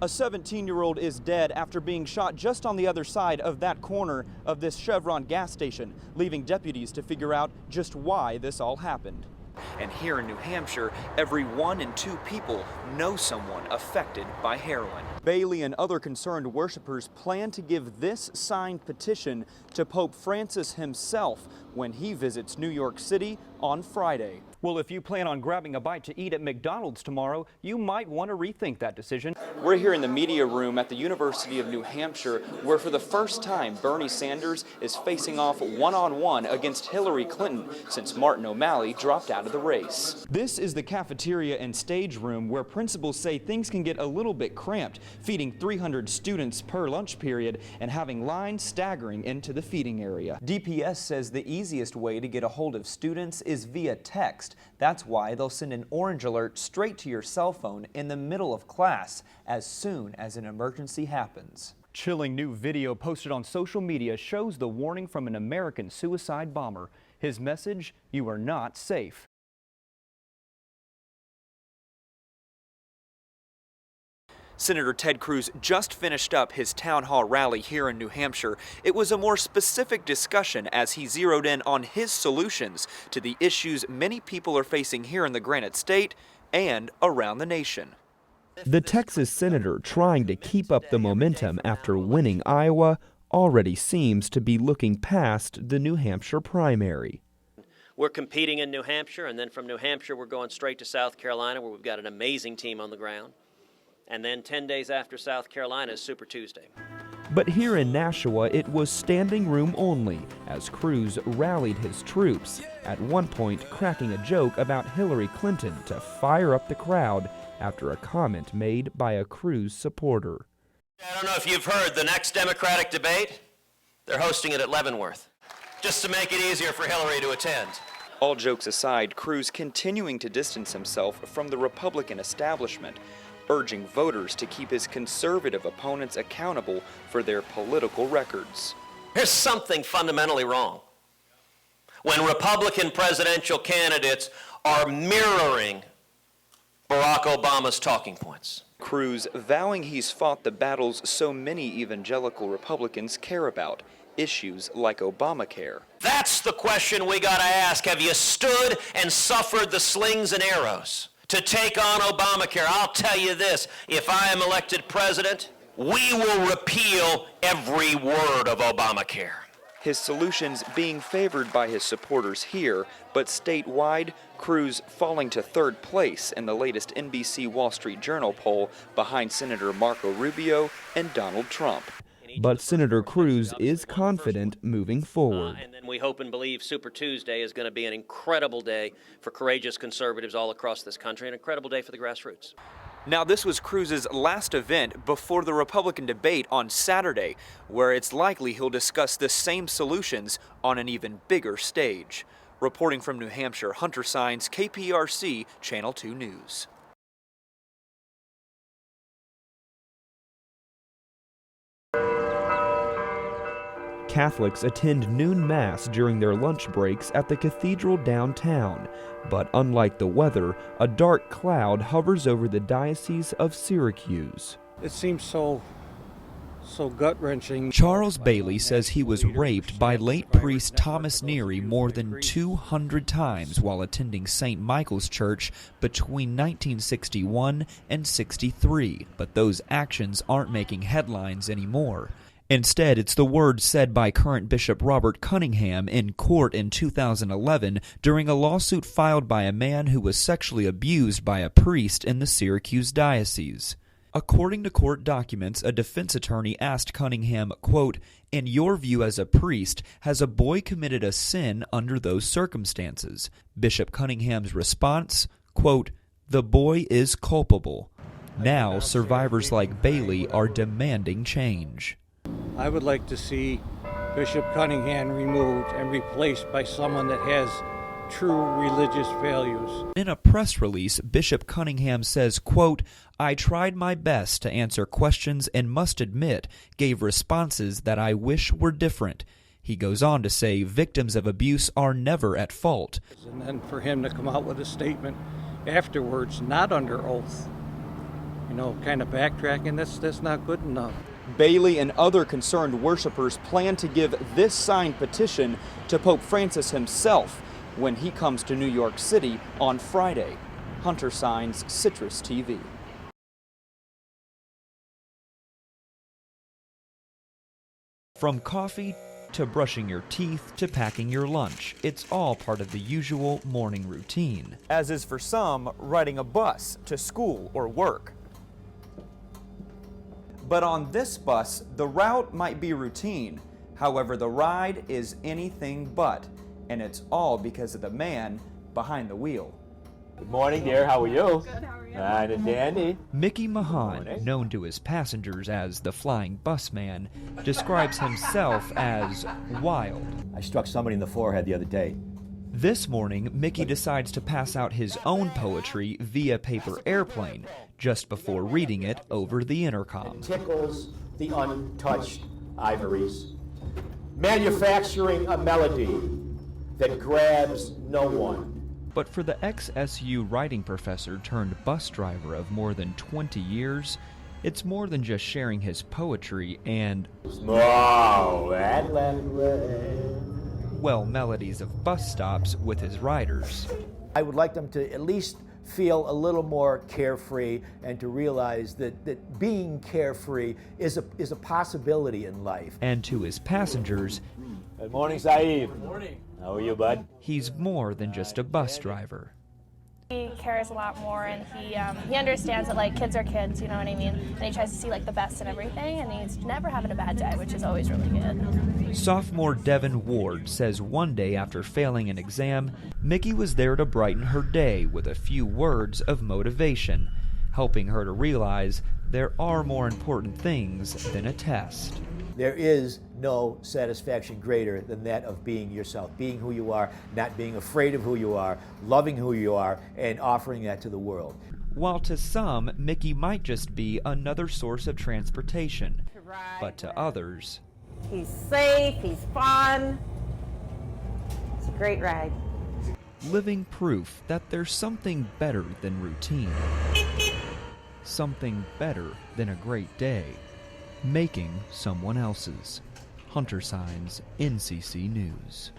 A 17-year-old is dead after being shot just on the other side of that corner of this Chevron gas station, leaving deputies to figure out just why this all happened. And here in New Hampshire, every 1 in 2 people know someone affected by heroin. Bailey and other concerned worshipers plan to give this signed petition to Pope Francis himself when he visits New York City on Friday. Well, if you plan on grabbing a bite to eat at McDonald's tomorrow, you might want to rethink that decision. We're here in the media room at the University of New Hampshire, where for the first time Bernie Sanders is facing off one-on-one against Hillary Clinton since Martin O'Malley dropped out of the race. This is the cafeteria and stage room where principals say things can get a little bit cramped, feeding 300 students per lunch period and having lines staggering into the feeding area. DPS says the easiest way to get a hold of students is via text. That's why they'll send an orange alert straight to your cell phone in the middle of class as soon as an emergency happens. Chilling new video posted on social media shows the warning from an American suicide bomber. His message: you are not safe. Senator Ted Cruz just finished up his town hall rally here in New Hampshire. It was a more specific discussion as he zeroed in on his solutions to the issues many people are facing here in the Granite State and around the nation. The Texas senator, trying to keep up the momentum after winning Iowa, already seems to be looking past the New Hampshire primary. We're competing in New Hampshire, and then from New Hampshire we're going straight to South Carolina, where we've got an amazing team on the ground. And then 10 days after South Carolina is Super Tuesday. But here in Nashua, it was standing room only as Cruz rallied his troops, at one point cracking a joke about Hillary Clinton to fire up the crowd after a comment made by a Cruz supporter. I don't know if you've heard, the next Democratic debate, they're hosting it at Leavenworth, just to make it easier for Hillary to attend. All jokes aside, Cruz continuing to distance himself from the Republican establishment, urging voters to keep his conservative opponents accountable for their political records. Here's something fundamentally wrong. When Republican presidential candidates are mirroring Barack Obama's talking points. Cruz vowing he's fought the battles so many evangelical Republicans care about, issues like Obamacare. That's the question we gotta ask. Have you stood and suffered the slings and arrows to take on Obamacare? I'll tell you this, if I am elected president, we will repeal every word of Obamacare. His solutions being favored by his supporters here, but statewide, Cruz falling to 3rd place in the latest NBC Wall Street Journal poll behind Senator Marco Rubio and Donald Trump. But Senator Cruz is confident moving forward. And then we hope and believe Super Tuesday is going to be an incredible day for courageous conservatives all across this country, an incredible day for the grassroots. Now, this was Cruz's last event before the Republican debate on Saturday, where it's likely he'll discuss the same solutions on an even bigger stage. Reporting from New Hampshire, Hunter Saenz, KPRC, Channel 2 News. Catholics attend noon Mass during their lunch breaks at the cathedral downtown. But unlike the weather, a dark cloud hovers over the Diocese of Syracuse. It seems so gut-wrenching. Charles Bailey says he was raped by late priest Thomas Neary more than 200 times while attending St. Michael's Church between 1961 and 63. But those actions aren't making headlines anymore. Instead, it's the words said by current Bishop Robert Cunningham in court in 2011 during a lawsuit filed by a man who was sexually abused by a priest in the Syracuse diocese. According to court documents, a defense attorney asked Cunningham, quote, "In your view as a priest, has a boy committed a sin under those circumstances?" Bishop Cunningham's response, quote, "The boy is culpable." Now, survivors like Bailey are demanding change. I would like to see Bishop Cunningham removed and replaced by someone that has true religious values. In a press release, Bishop Cunningham says, quote, "I tried my best to answer questions and must admit, gave responses that I wish were different." He goes on to say victims of abuse are never at fault. And then for him to come out with a statement afterwards, not under oath, kind of backtracking. That's not good enough. Bailey and other concerned worshipers plan to give this signed petition to Pope Francis himself when he comes to New York City on Friday. Hunter Saenz, Citrus TV. From coffee to brushing your teeth to packing your lunch, it's all part of the usual morning routine. As is for some, riding a bus to school or work. But on this bus, the route might be routine. However, the ride is anything but, and it's all because of the man behind the wheel. Good morning, dear. How are you? Good, how are you? Fine and dandy. Mickey Mahan, known to his passengers as the Flying Busman, describes himself as wild. I struck somebody in the forehead the other day. This morning, Mickey decides to pass out his own poetry via paper airplane, just before reading it over the intercom. Tickles the untouched ivories, manufacturing a melody that grabs no one. But for the ex-SU writing professor turned bus driver of more than 20 years, it's more than just sharing his poetry and melodies of bus stops with his riders. I would like them to at least feel a little more carefree and to realize that being carefree is a possibility in life. And to his passengers, Good morning, Saeed. Good morning. How are you, bud? he's more than just a bus driver. He cares a lot more, and he understands that like kids are kids, you know what I mean? And he tries to see like the best in everything, and he's never having a bad day, which is always really good. Sophomore Devin Ward says one day after failing an exam, Mickey was there to brighten her day with a few words of motivation, helping her to realize there are more important things than a test. There is no satisfaction greater than that of being yourself, being who you are, not being afraid of who you are, loving who you are, and offering that to the world. While to some, Mickey might just be another source of transportation, but to others, he's safe, he's fun. It's a great ride. living proof that there's something better than routine, something better than a great day, making someone else's. Hunter Saenz, NCC News.